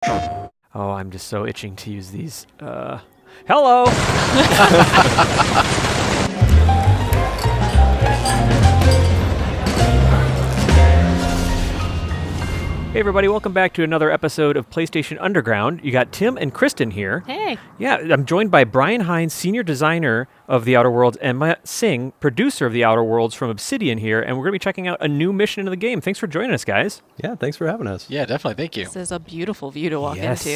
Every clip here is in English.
Oh, I'm just so itching to use these. Hello! Hey everybody, welcome back to another episode of PlayStation Underground. You got Tim and Kristen here. Hey. Yeah, I'm joined by Brian Hines, senior designer of The Outer Worlds, and Matt Singh, producer of The Outer Worlds from Obsidian here, and we're going to be checking out a new mission into the game. Thanks for joining us, guys. Yeah, thanks for having us. Yeah, definitely. Thank you. This is a beautiful view to walk into.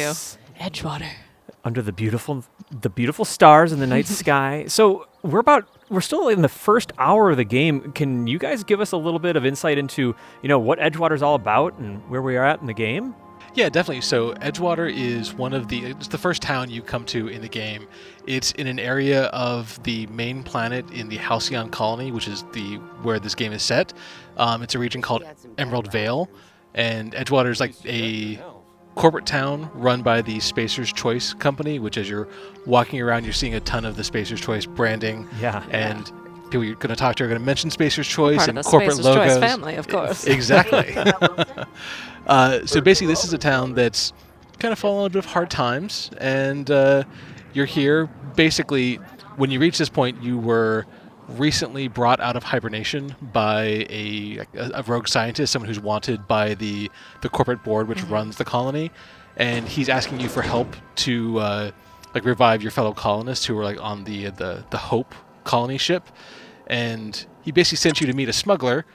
Edgewater. Under the beautiful stars in the night sky. So we're still in the first hour of the game. Can you guys give us a little bit of insight into, what Edgewater's all about and where we are at in the game? Yeah, definitely. So Edgewater is it's the first town you come to in the game. It's in an area of the main planet in the Halcyon colony, which is where this game is set. It's a region called Emerald Vale, and Edgewater is like a corporate town run by the Spacer's Choice company, which as you're walking around, you're seeing a ton of the Spacer's Choice branding. Yeah. And people you're going to talk to are going to mention Spacer's Choice Part and of the corporate Spacer's logos. Choice family, of course. Exactly. So basically, this is a town that's kind of fallen a bit of hard times, and you're here. Basically, when you reach this point, you were recently brought out of hibernation by a rogue scientist, someone who's wanted by the corporate board, which runs the colony, and he's asking you for help to revive your fellow colonists who are on the Hope colony ship, and he basically sent you to meet a smuggler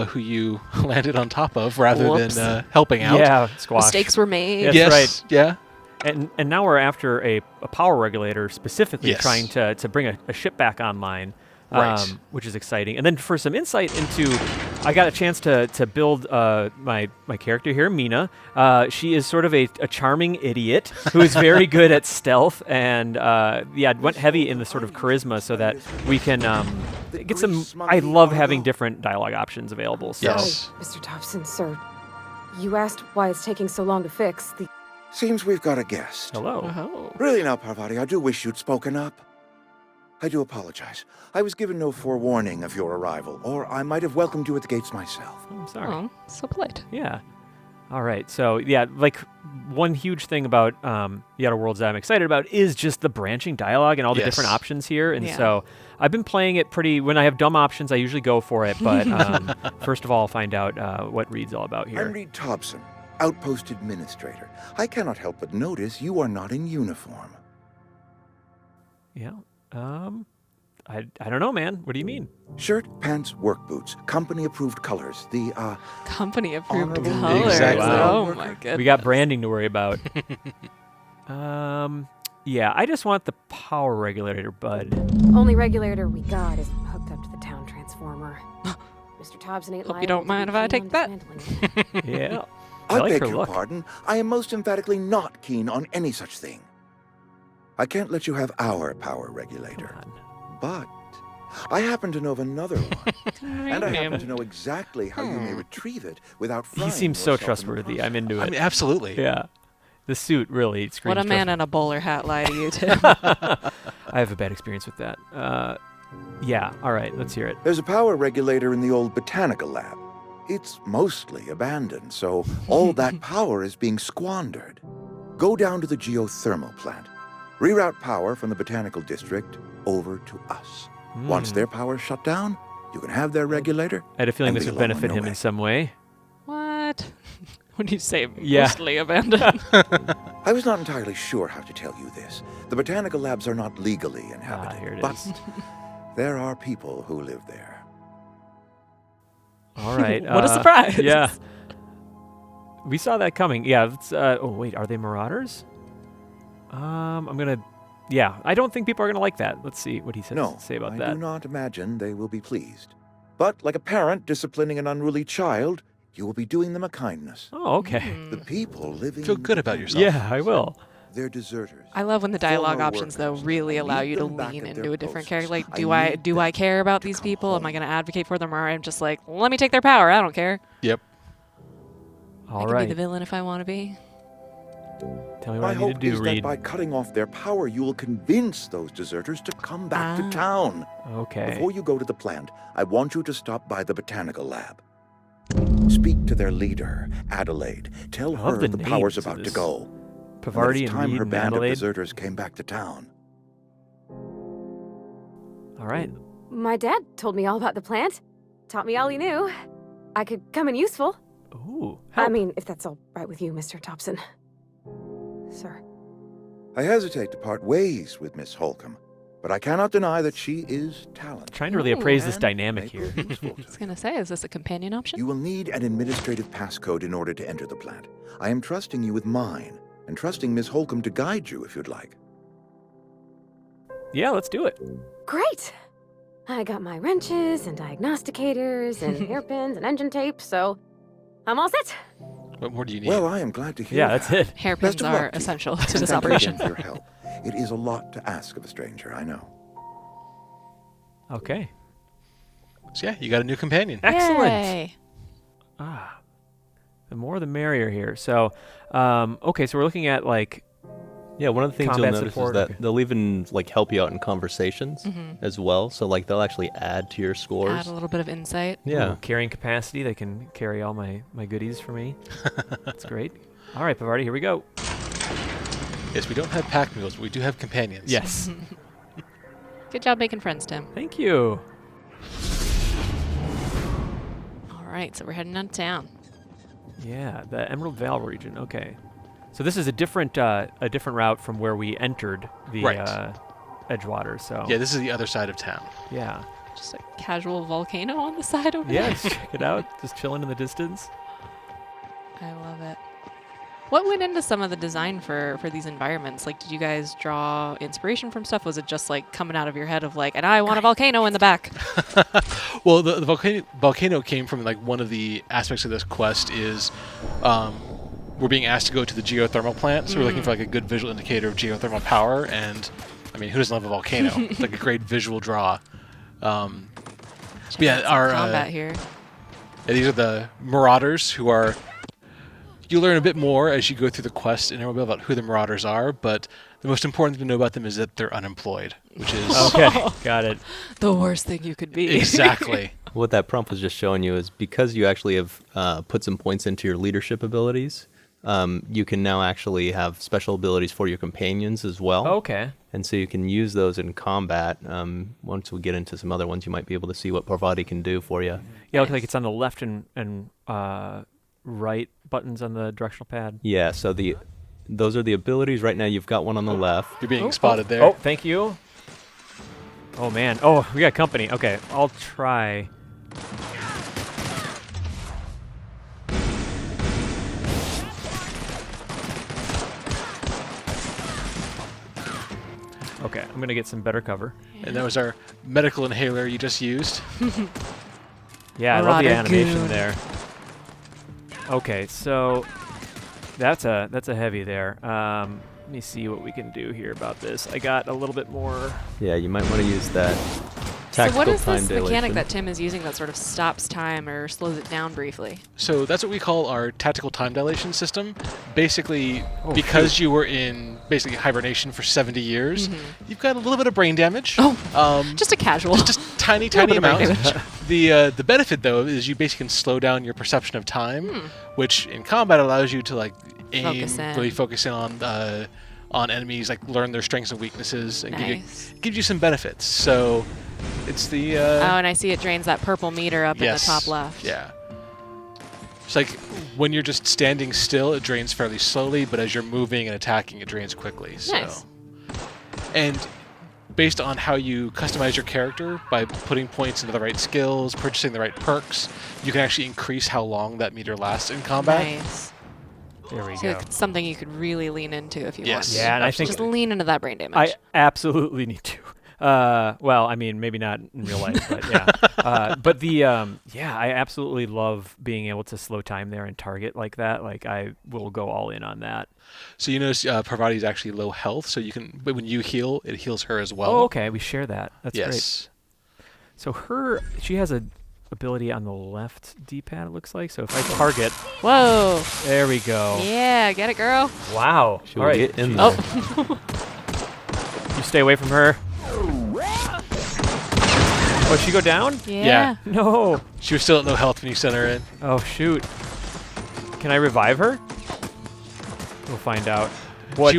who you landed on top of rather than helping out. Yeah, squash. Mistakes were made. That's yes, right. Yeah. And now we're after a power regulator, specifically Yes. trying to bring a ship back online. Right. Which is exciting. And then for some insight into, I got a chance to build my character here, Mina. She is sort of a charming idiot who is very good at stealth, and went heavy in the sort of charisma so that we can get some. I love having different dialogue options available. So. Yes. Mr. Thompson, sir. You asked why it's taking so long to fix the... Seems we've got a guest. Hello. Oh. Really now, Parvati, I do wish you'd spoken up. I do apologize. I was given no forewarning of your arrival, or I might have welcomed you at the gates myself. I'm sorry. Oh, so polite. Yeah. All right. So, one huge thing about The Outer Worlds that I'm excited about is just the branching dialogue and all the Yes. different options here. And Yeah. so I've been playing it when I have dumb options, I usually go for it. But first of all, I'll find out what Reed's all about here. I'm Reed Thompson, Outpost Administrator. I cannot help but notice you are not in uniform. Yeah. I don't know, man. What do you mean? Shirt, pants, work boots, company-approved colors. The, Company approved Honorable colors. Exactly. Oh Wow. my goodness. We got branding to worry about. Yeah, I just want the power regulator, bud. Only regulator we got is hooked up to the town transformer. Mr. Thompson ain't Hope you liable don't to mind be if I keen take on that. dismantling it. Yeah. I like beg her your look. pardon. I am most emphatically not keen on any such thing. I can't let you have our power regulator. Come on. But I happen to know of another one. And I happen to know exactly how you may retrieve it without He frying seems so yourself in the trustworthy. I'm into I it. mean, absolutely. Yeah. The suit really screams Would a man in a bowler hat lie to you, Tim? I have a bad experience with that. Yeah. All right. Let's hear it. There's a power regulator in the old botanical lab. It's mostly abandoned, so all that power is being squandered. Go down to the geothermal plant. Reroute power from the botanical district over to us. Once their power's shut down, you can have their regulator. I had a feeling and this be would alone benefit no him in way. some way. What? When you say Yeah. mostly abandoned. I was not entirely sure how to tell you this. The botanical labs are not legally inhabited, Here it but is. there are people who live there. All right. What a surprise. Yeah. We saw that coming. Yeah. Let's, oh, wait. Are they marauders? I'm going to... Yeah. I don't think people are going to like that. Let's see what he says No, to say about I that. do not imagine they will be pleased. But like a parent disciplining an unruly child, you will be doing them a kindness. Oh, okay. The people living Feel in good the about town, yourself. Yeah, I will. They're deserters. I love when the dialogue Former options, though, workers. really allow Need you to them back lean at into their a different posts. character. Like, I do I need do I them care about to these come people? Am I home. going to advocate for them, or I'm just like, let me take their power? I don't care. Yep. I All can right. be the villain if I want to be. Tell me what My I need to hope do, is that Reed. by cutting off their power, you will convince those deserters to come back to town. Okay. Before you go to the plant, I want you to stop by the botanical lab. Speak Speak to their leader, Adelaide. Tell love her the the power's names of about to this. go. Pavarti It's and time Reed her and band of Adelaide. deserters came back to town. All right. My dad told me all about the plant. Taught me all he knew. I could come in useful. Ooh. I Help. mean, if that's all right with you, Mr. Thompson. Sir. I hesitate to part ways with Miss Holcomb, but I cannot deny that she is talented. Trying to really Ooh. appraise this and dynamic may here. prove useful I to was me. gonna say, is this a companion option? You will need an administrative passcode in order to enter the plant. I am trusting you with mine, and trusting Miss Holcomb to guide you if you'd like. Yeah, let's do it. Great! I got my wrenches and diagnosticators and hairpins and engine tape, so I'm all set. What more do you need? Well, I am glad to hear Yeah, that's that. it. Hairpins Best of are luck to you. essential to And this thank you again operation. for your help. It is a lot to ask of a stranger, I know. Okay. So yeah, you got a new companion. Excellent. Yay. Ah, the more the merrier here. So, okay, so we're looking at like Yeah, one of the things you'll Combat notice support, is okay. that they'll even like help you out in conversations Mm-hmm. as well. So like they'll actually add to your scores. Add a little bit of insight. Yeah. ooh, carrying capacity. They can carry all my goodies for me. That's great. All right, Pavarti, here we go. Yes, we don't have pack mules, but we do have companions. Yes. Good job making friends, Tim. Thank you. All right, so we're heading out of town. Yeah, the Emerald Vale region. Okay. So this is a different route from where we entered the Right. Edgewater. So Yeah, this is the other side of town. yeah. Just a casual volcano on the side over Yeah, there. just check it out. Just chilling in the distance. I love it. What went into some of the design for these environments? Like, did you guys draw inspiration from stuff? Was it just like coming out of your head of like, and I want a volcano in the back? Well, the volcano came from like one of the aspects of this quest is we're being asked to go to the geothermal plant, so we're looking for like a good visual indicator of geothermal power. And I mean, who doesn't love a volcano? It's like a great visual draw. Check Yeah, out some our, combat here. And these are the Marauders, who are. You learn a bit more as you go through the quest and a little bit about who the Marauders are, but the most important thing to know about them is that they're unemployed, which is Okay, got it. The worst thing you could be. exactly. What that prompt was just showing you is because you actually have put some points into your leadership abilities, you can now actually have special abilities for your companions as well. Okay. And so you can use those in combat. Once we get into some other ones, you might be able to see what Parvati can do for you. Yeah, it looks like it's on the left and right buttons on the directional pad. Yeah, so those are the abilities. Right now you've got one on the left. You're being spotted there. Oh, thank you. Oh man. Oh, we got company. Okay, I'll try. Okay, I'm gonna get some better cover. And that was our medical inhaler you just used. Yeah, I love the Marauder animation goon. there. Okay, so that's a heavy there. Let me see what we can do here about this. I got a little bit more. Yeah, you might want to use that So tactical what is time this mechanic dilation. that Tim is using that sort of stops time or slows it down briefly? So that's what we call our tactical time dilation system. Basically, Oh, because you were in basically hibernation for 70 years, you've got a little bit of brain damage. Oh, just a casual. Just tiny bit of brain amount. damage. The benefit though is you basically can slow down your perception of time, which in combat allows you to like aim, Focus in. really focus in on enemies, like learn their strengths and weaknesses, and Nice. gives you some benefits. So it's the Oh, and I see it drains that purple meter up in the top left. Yeah. It's like when you're just standing still, it drains fairly slowly, but as you're moving and attacking, it drains quickly. So. Nice. And based on how you customize your character by putting points into the right skills, purchasing the right perks, you can actually increase how long that meter lasts in combat. Nice. There we So go. it's something you could really lean into if you Yes. want. Yeah, and I think Just lean into that brain damage. I absolutely need to. Well, I mean, maybe not in real life, but yeah. But the yeah, I absolutely love being able to slow time there and target like that. Like I will go all in on that. So you notice Parvati is actually low health, so you can. But when you heal, it heals her as well. Oh, okay, we share that. That's great. yes. So she has a ability on the left D-pad. It looks like. So if I target, Whoa. there we go. Yeah, get it, girl. Wow. She All will right. get in Oh. there. You stay away from her. Oh, she go down? Yeah. No. She was still at no health when you sent her in. Oh, shoot. Can I revive her? We'll find out. What?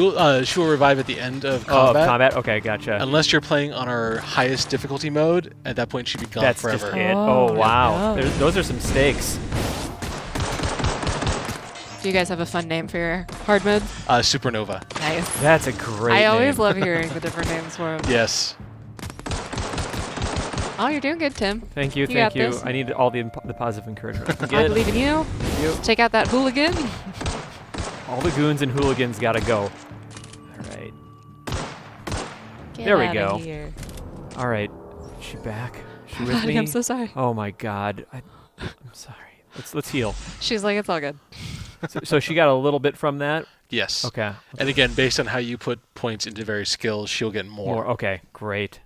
She will revive at the end of Oh, of combat. combat? Okay, gotcha. Unless you're playing on our highest difficulty mode, at that point she'd be gone That's forever. just it. Oh, Oh, wow. no. Those are some stakes. Do you guys have a fun name for your hard modes? Supernova. Nice. That's a great I always name. love hearing the different names for them. Yes. Oh, you're doing good, Tim. Thank you, You thank got you. this. I need all the positive encouragement I can I get. believe in you. You. Take out that hooligan. All the goons and hooligans gotta go. All right. Get There we outta go. Here. All right. Is she back? Is she Oh, with God, me? I'm so sorry. Oh my God. I'm sorry. Let's heal. She's like, it's all good. So she got a little bit from that. Yes. Okay. And again, based on how you put points into various skills, she'll get more. Okay. Great.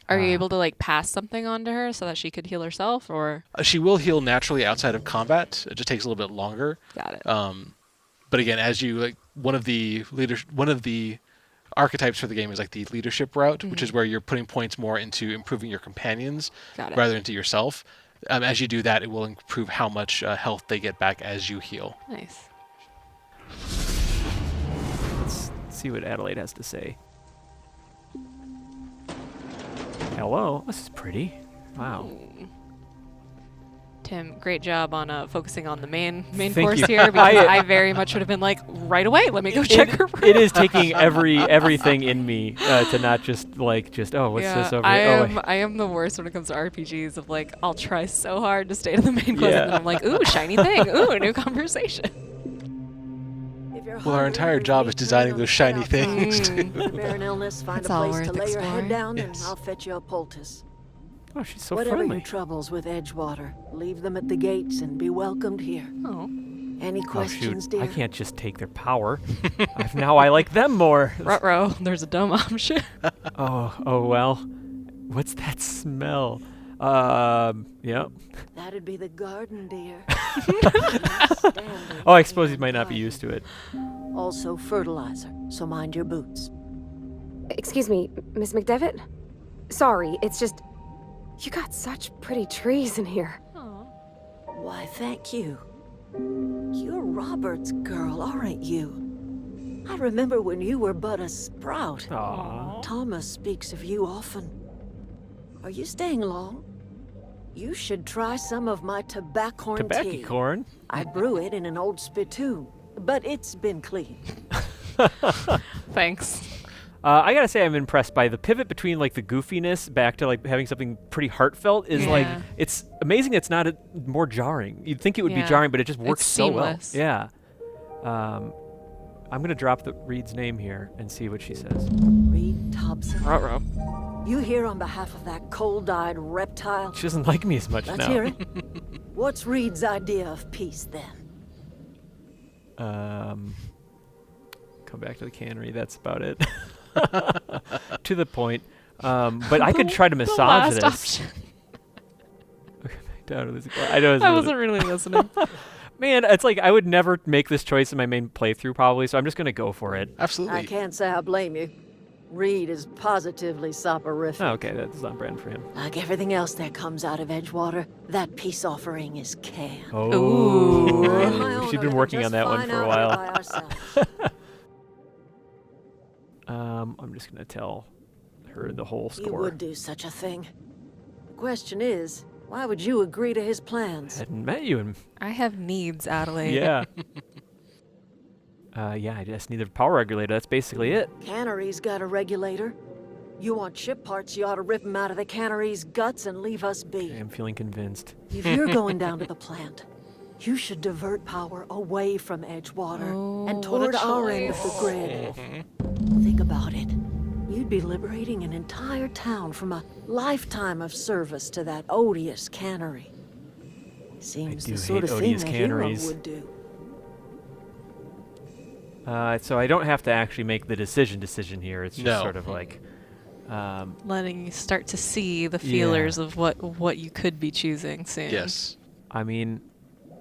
Are you able to like pass something on to her so that she could heal herself, or? She will heal naturally outside of combat. It just takes a little bit longer. Got it. But again, as you like, one of the archetypes for the game is like the leadership route, which is where you're putting points more into improving your companions Got it. rather than into yourself. As you do that, it will improve how much health they get back as you heal. Nice. Let's see what Adelaide has to say. Hello. This is pretty. Wow. Tim, great job on focusing on the main Thank course you. here, because I very much would have been like, right away, let me go check her room. It is taking everything in me to not just oh, what's this over here? I am the worst when it comes to RPGs of like, I'll try so hard to stay to the main quest, Yeah. and then I'm like, ooh, shiny thing, ooh, new conversation. Well, our entire job is designing those shiny things, too. Bear an illness, find It's a all place to worth lay your exploring. head down, Yes. and I'll fetch you a poultice. Oh, she's so Whatever friendly. your troubles with Edgewater, leave them at the gates and be welcomed here. Oh, Any Oh questions, shoot! dear? I can't just take their power. Now I like them more. ruh-roh, there's a dumb option. Oh well. What's that smell? Yep. That'd be the garden, dear. Oh, I suppose you might not be used to it. Also fertilizer, so mind your boots. Excuse me, Miss McDevitt? Sorry, it's just... You got such pretty trees in here. Oh, Why, thank you. You're Robert's girl, aren't you? I remember when you were but a sprout. Aw. Thomas speaks of you often. Are you staying long? You should try some of my tobaccorn Tobacco tea. corn. I brew it in an old spittoon, but it's been cleaned. thanks. I gotta say, I'm impressed by the pivot between like the goofiness back to like having something pretty heartfelt. Is like Yeah. it's amazing. It's not more jarring. You'd think it would be Yeah. jarring, but it just works It's so seamless. well. Yeah. I'm gonna drop the Reed's name here and see what she says. Reed Thompson. Ruh-roh. You here on behalf of that cold-eyed reptile? She doesn't like me as much Let's now. hear it. What's Reed's idea of peace, then? Come back to the cannery. That's about it. To the point. But I could try to The massage last this. option. I know. I wasn't really listening. Man, it's like I would never make this choice in my main playthrough probably, so I'm just gonna go for it. Absolutely. I can't say I blame you. Reed is positively soporific. Oh, okay, that's on brand for him. Like everything else that comes out of Edgewater, that peace offering is canned. Oh, Ooh. I and my owner she's been can working just on that one fine for a out while. by ourselves. I'm just gonna tell her the whole You score. would do such a thing. The question is, why would you agree to his plans? Hadn't met you, and I have needs, Adelaide. yeah. Yeah, I just need a power regulator. That's basically it. Cannery's got a regulator. You want ship parts, you ought to rip them out of the cannery's guts and leave us be. I'm feeling convinced. If you're going down to the plant, you should divert power away from Edgewater Oh, and what toward a our end of choice. the grid. Think about it. You'd be liberating an entire town from a lifetime of service to that odious cannery. Seems do the sort hate of thing odious a hero canneries. would do. So I don't have to actually make the decision here. It's just No. sort of like, Letting you start to see the feelers of what you could be choosing soon. Yes. I mean,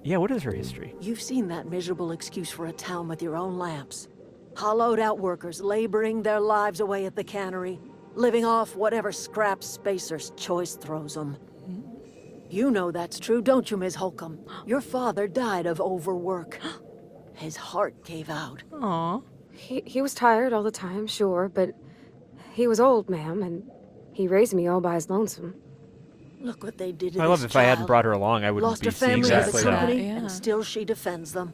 yeah. What is her history? You've seen that miserable excuse for a town with your own lamps. Hollowed out workers laboring their lives away at the cannery. living off whatever scraps Spacer's choice throws them. You know that's true, don't you, Ms. Holcomb? Your father died of overwork. His heart gave out. Aw. He was tired all the time, sure, but he was old, ma'am, and he raised me all by his lonesome. Look what they did to I love this if I hadn't child. brought her along, I wouldn't Lost be her seeing family that. to the So. company, Yeah. and still she defends them.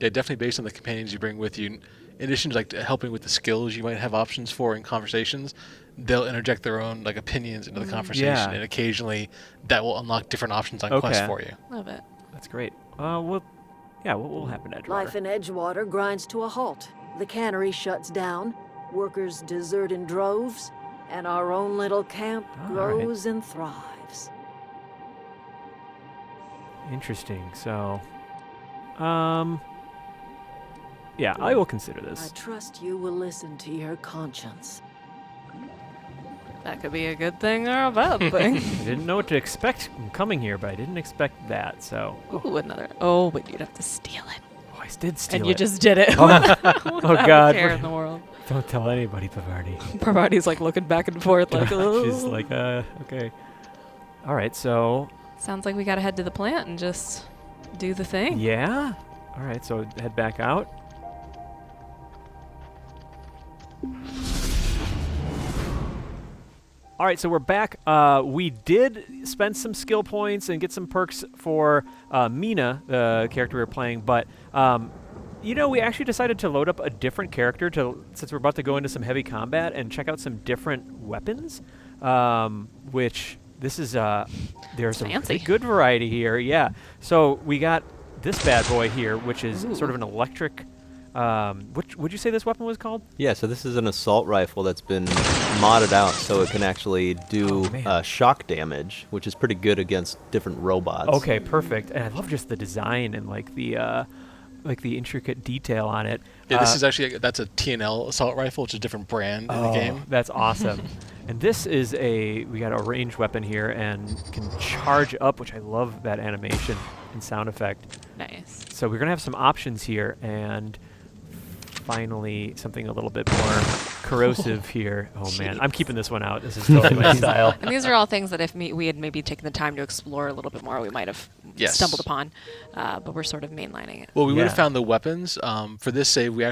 Yeah, definitely based on the companions you bring with you. In addition to like helping with the skills you might have options for in conversations, they'll interject their own like opinions into the conversation, Yeah. and occasionally that will unlock different options on quests for you. Love it. That's great. What will happen to Edgewater? Life in Edgewater grinds to a halt. The cannery shuts down, workers desert in droves, and our own little camp All right. grows and thrives. Interesting. So, yeah, I will consider I this. trust you will listen to your conscience. That could be a good thing or a bad thing. I didn't know what to expect from coming here, but I didn't expect that. So, Ooh, another. Oh, but you'd have to steal it. oh, I did steal And it. you just did it. Oh, Who oh, the hell God. care in the world? Don't tell anybody, Pavardi. Parvati's like looking back and forth like, She's "Oh." like, okay. All right, so Sounds like we gotta head to the plant and just do the thing. yeah. All right, so head back out. All right, so we're back. We did spend some skill points and get some perks for Mina, the character we were playing, but we actually decided to load up a different character since we're about to go into some heavy combat and check out some different weapons, which this is there's a Fancy. pretty good variety here. Yeah. So we got this bad boy here, which is sort of an electric. Which would you say this weapon was called? Yeah, so this is an assault rifle that's been modded out so it can actually do Oh, man. shock damage, which is pretty good against different robots. Okay, perfect. And I love just the design and like the intricate detail on it. Yeah, this is actually that's a TNL assault rifle, which is a different brand in the game. That's awesome. And this is we got a ranged weapon here and can charge up, which I love that animation and sound effect. Nice. So we're gonna have some options here, and finally something a little bit more corrosive here. Oh man, I'm keeping this one out. This is totally my style. And these are all things that if we had maybe taken the time to explore a little bit more, we might have stumbled upon. But we're sort of mainlining it. Well, we would Yeah. have found the weapons. For this save, we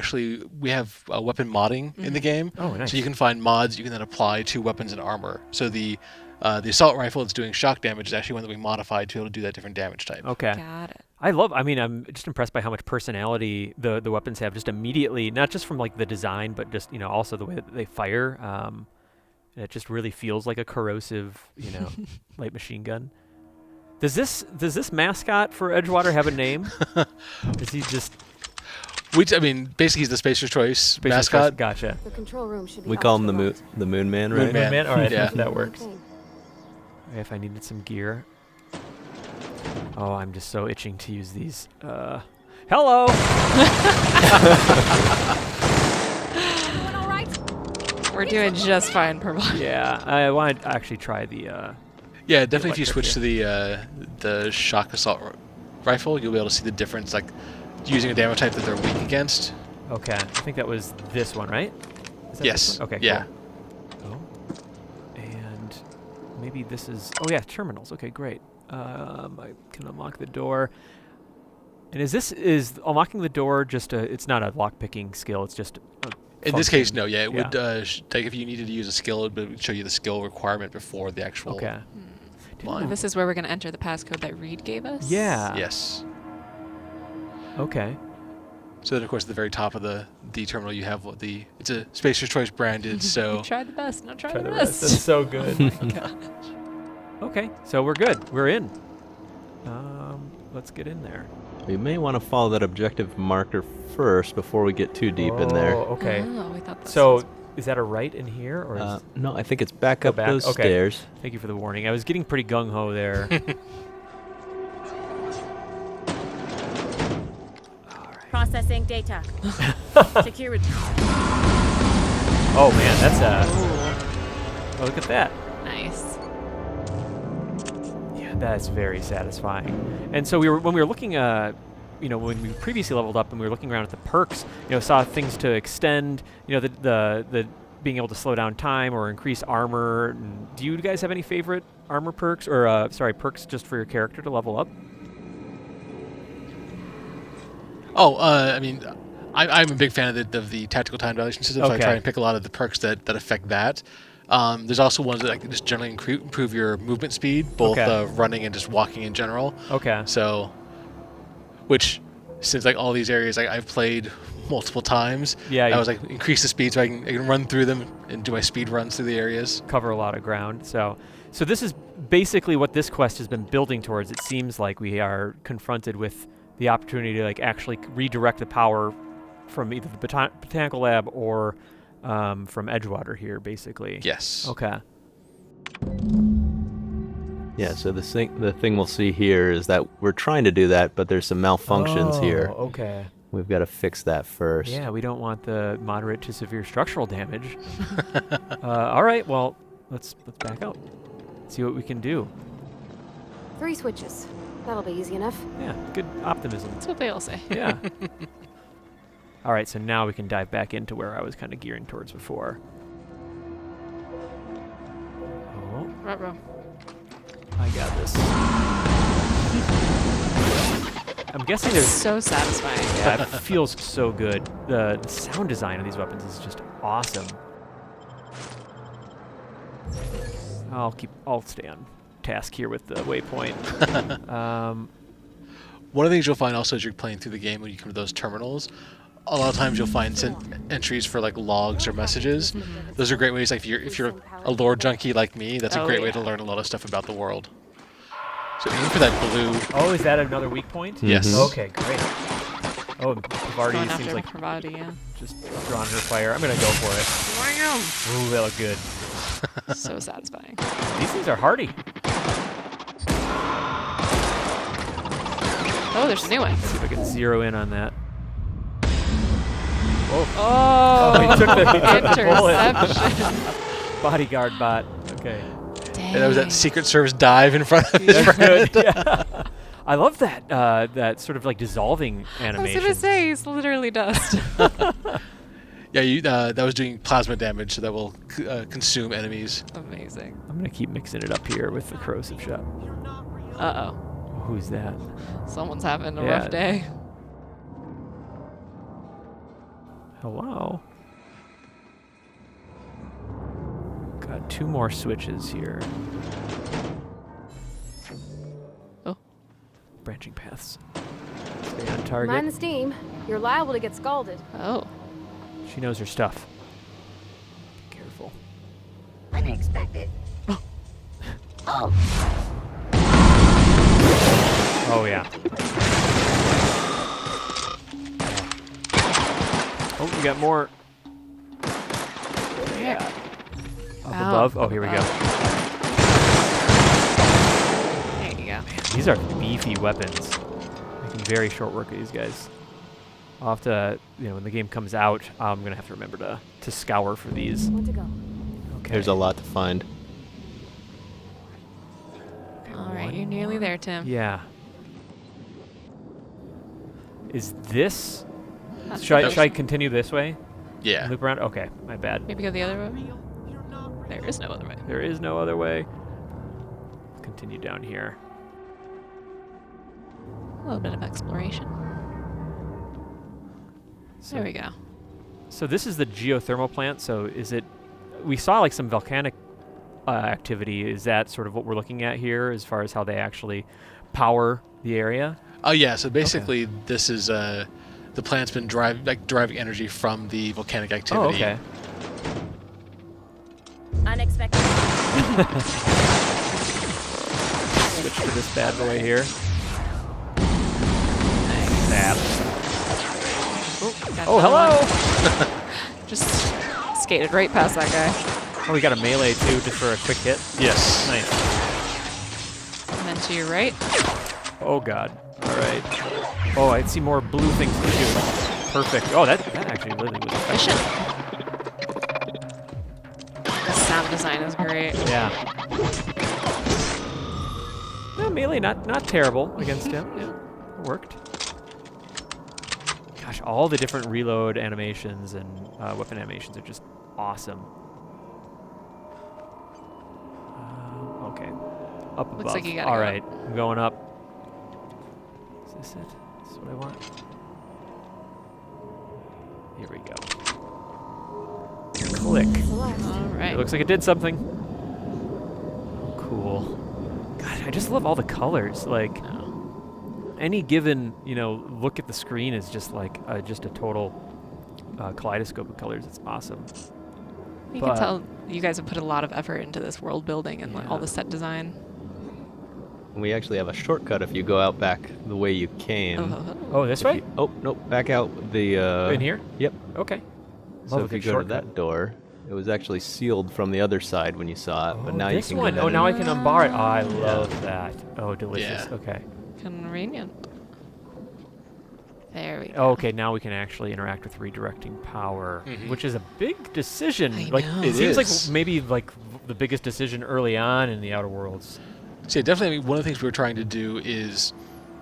have weapon modding in the game. Oh, nice. So you can find mods you can then apply to weapons and armor. So the assault rifle that's doing shock damage is actually one that we modified to be able to do that different damage type. Okay. Got it. I'm just impressed by how much personality the weapons have just immediately, not just from like the design, but just, also the way that they fire. And it just really feels like a corrosive, light machine gun. Does this mascot for Edgewater have a name? Is he just Basically he's the Spacer's Choice mascot. Gotcha. The control room should be We call him ultra-light. the Moon Man, right? Moon Man. Man? All right, Yeah. that works. Okay. If I needed some gear. Oh, I'm just so itching to use these. Hello! Everyone all right? We're doing just fine, Parvati. Yeah, I wanted to actually try the. Yeah, definitely if you electric switch to the shock assault rifle, you'll be able to see the difference, like using a damage type that they're weak against. Okay, I think that was this one, right? Is that Yes. this one? Okay. Yeah. Cool. Oh. And maybe this is. Oh yeah, terminals. Okay, great. I can unlock the door. And is unlocking the door just it's not a lock picking skill, it's just In this case, function. no. Yeah, it would like if you needed to use a skill, it would show you the skill requirement before the actual. Okay. line. This is where we're going to enter the passcode that Reed gave us? Yeah. Yes. Okay. So then, of course, at the very top of the terminal, you have it's a Spacer's Choice branded. So You tried the best. Now try the That's rest. so good. Okay, so we're good. We're in. Let's get in there. We may want to follow that objective marker first before we get too deep in there. Oh, okay. Oh, we thought that So was- is that a right in here, or is No, I think it's back Go up back? those Okay. stairs. Thank you for the warning. I was getting pretty gung ho there. Processing data. Security. Oh man, that's oh, look at that. nice. Yeah, that's very satisfying. And so when we were looking, when we previously leveled up and we were looking around at the perks, saw things to extend, the being able to slow down time or increase armor. And do you guys have any favorite armor perks or perks just for your character to level up? Oh, I mean, I'm a big fan of the tactical time dilation system, so I Okay. try and pick a lot of the perks that affect that. There's also ones that can just generally improve your movement speed, both Okay. running and just walking in general. Okay. So, which, since like all these areas I've played multiple times, Yeah, I you- was like increase the speed so I can run through them and do my speed runs through the areas. Cover a lot of ground. So this is basically what this quest has been building towards. It seems like we are confronted with the opportunity to like actually redirect the power from either the botanical lab or from Edgewater here, basically. Yes. Okay. Yeah, so the thing we'll see here is that we're trying to do that, but there's some malfunctions here. Okay. We've got to fix that first. Yeah, we don't want the moderate to severe structural damage. All right, well, let's back up. See what we can do. 3 switches. That'll be easy enough. Yeah, good optimism. That's what they all say. Yeah. All right, so now we can dive back into where I was kind of gearing towards before. Oh, Ruh-roh. I got this. I'm guessing there's... So satisfying. Yeah, it feels so good. The sound design of these weapons is just awesome. I'll stay on task here with the waypoint. One of the things you'll find also as you're playing through the game when you come to those terminals, a lot of times you'll find entries for like logs or messages. Those are great ways. Like if you're a lore junkie like me, that's a great way to learn a lot of stuff about the world. So aim for that blue. Oh, is that another weak point? Yes. Mhm. Okay, great. Oh, Pavardi Going seems after like Pravati, yeah. just drawing her fire. I'm gonna go for it. Ooh, that looked good. So satisfying. These things are hardy. Oh, there's a new one. Let's see if I can zero in on that. Whoa. Oh, he took the bullet. interception. Bodyguard bot. Okay. Dang. And that was that Secret Service dive in front of his That's friend. good. Yeah. I love that that sort of like dissolving I was animation. gonna say, he's literally dust. Yeah, that was doing plasma damage, so that will consume enemies. Amazing. I'm gonna keep mixing it up here with the corrosive shot. Uh-oh. Who's that? Someone's having a Yeah. rough day. Hello. Got 2 more switches here. Oh. Branching paths. Stay on target. Mind the steam. You're liable to get scalded. Oh. She knows her stuff. Be careful. Unexpected. Oh, Oh yeah. Oh, we got more. Yeah. Up Ow. above. Oh, here we go. There you go. These are beefy weapons. Making very short work of these guys. I'll have to, when the game comes out, I'm gonna have to remember to scour for these. Want to go? Okay. There's a lot to find. All right, you're nearly there, Tim. Yeah. Is this? That's Should close. I continue this way? Yeah. Loop around? Okay, my bad. Maybe go the other way? There is no other way. There is no other way. Continue down here. A little bit of exploration. So, There we go. So this is the geothermal plant. So is it? We saw like some volcanic activity. Is that sort of what we're looking at here, as far as how they actually power the area? Oh yeah. So basically, this is the plant's been driving energy from the volcanic activity. Oh, okay. Unexpected. Switch to this bad boy here. Nice. Zap. Got Oh, another hello! one. Just skated right past that guy. Oh, we got a melee too, just for a quick hit. Yes. Nice. And then to your right. Oh god. All right. Oh, I see more blue things to shoot. Perfect. Oh, that actually really was Efficient. effective. The sound design is great. Yeah. No, melee not terrible against him. Yeah, it worked. Gosh, all the different reload animations and weapon animations are just awesome. Okay. Up above. Looks like you gotta All go right, I'm going up. Is this it? Is this what I want? Here we go. Click. All right. It looks like it did something. Cool. God, I just love all the colors. Like, any given, look at the screen is just like just a total kaleidoscope of colors. It's awesome. You can tell you guys have put a lot of effort into this world building and all the set design. And we actually have a shortcut if you go out back the way you came. Oh, this way? Oh, no, back out the... In here? Yep. Okay. So if you go to that door, it was actually sealed from the other side when you saw it, but now you can go down now I in. can unbar it. Oh, I love that. Oh, delicious. Yeah. Okay. Convenient. There we go. Oh, okay, now we can actually interact with redirecting power, which is a big decision. I Like know. it It seems like is. maybe like the biggest decision early on in the Outer Worlds. So yeah, definitely one of the things we were trying to do is,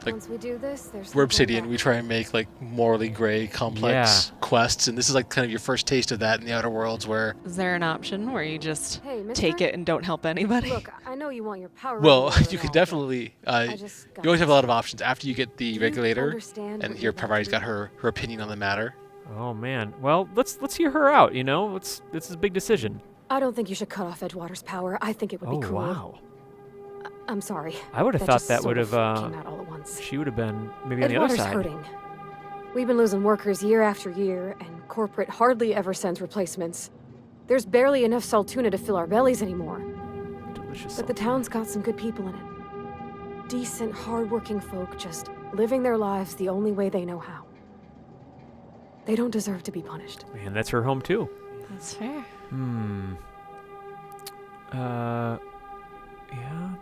like, Once we do this, there's we're no going Obsidian. back. We try and make like morally gray, complex quests, and this is like kind of your first taste of that in the Outer Worlds, where Is there an option where you just Hey, mister? take it and don't help anybody? Look, I know you want your power. well, regulator you and could all, definitely. I just You always have a lot of options after you get the you regulator, understand and what here you're about Pavari's to got do? her opinion on the matter. Oh man. Well, let's hear her out. This is a big decision. I don't think you should cut off Edgewater's power. I think it would Oh be cruel. wow. I'm sorry. I would have That thought just that sort would of have. came out all at once. She would have been maybe on the other Edgewater's side. hurting. We've been losing workers year after year, and corporate hardly ever sends replacements. There's barely enough saltuna to fill our bellies anymore. Delicious. But the town's got some good people in it. Decent, hardworking folk just living their lives the only way they know how. They don't deserve to be punished. Man, that's her home too. That's fair. Yeah.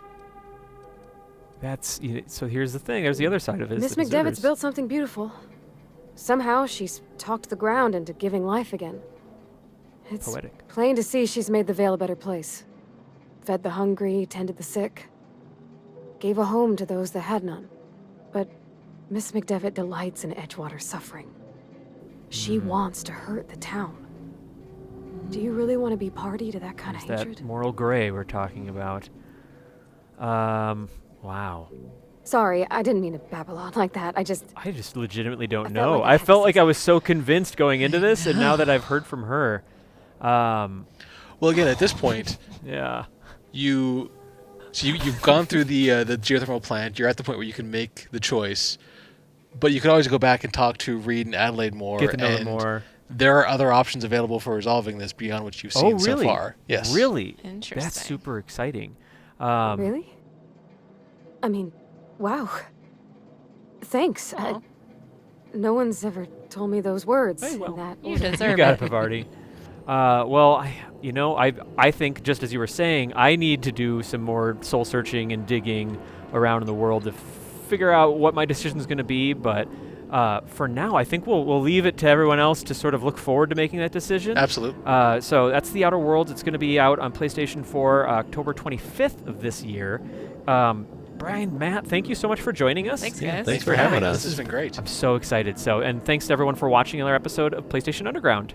That's so. Here's the thing. There's the other side of it. is Miss the McDevitt's deserters. built something beautiful. Somehow she's talked the ground into giving life again. It's Poetic. plain to see she's made the Vale a better place. Fed the hungry, tended the sick. Gave a home to those that had none. But Miss McDevitt delights in Edgewater's suffering. She wants to hurt the town. Do you really want to be party to that kind of It's that hatred? moral gray we're talking about. Wow. Sorry, I didn't mean to babble on like that. I just legitimately don't felt know. like I I had to felt say like I was so convinced going into this, and now that I've heard from her, Well, again, at this point, yeah. you've gone through the geothermal plant. You're at the point where you can make the choice, but you can always go back and talk to Reed and Adelaide more. Get to know them and more. There are other options available for resolving this beyond what you've seen Oh, really? so far. Yes. Really? Interesting. That's super exciting. really? I mean, wow. Thanks. Aw. No one's ever told me those words Hey, in well, that You order. deserve You got it. it, Pavardi. Well, I think just as you were saying, I need to do some more soul searching and digging around in the world to figure out what my decision is going to be. But for now, I think we'll leave it to everyone else to sort of look forward to making that decision. Absolutely. So that's The Outer Worlds. It's going to be out on PlayStation 4 October 25th of this year. Brian, Matt, thank you so much for joining us. Thanks, guys. Thanks for having This us. has been great. I'm so excited. And thanks to everyone for watching another episode of PlayStation Underground.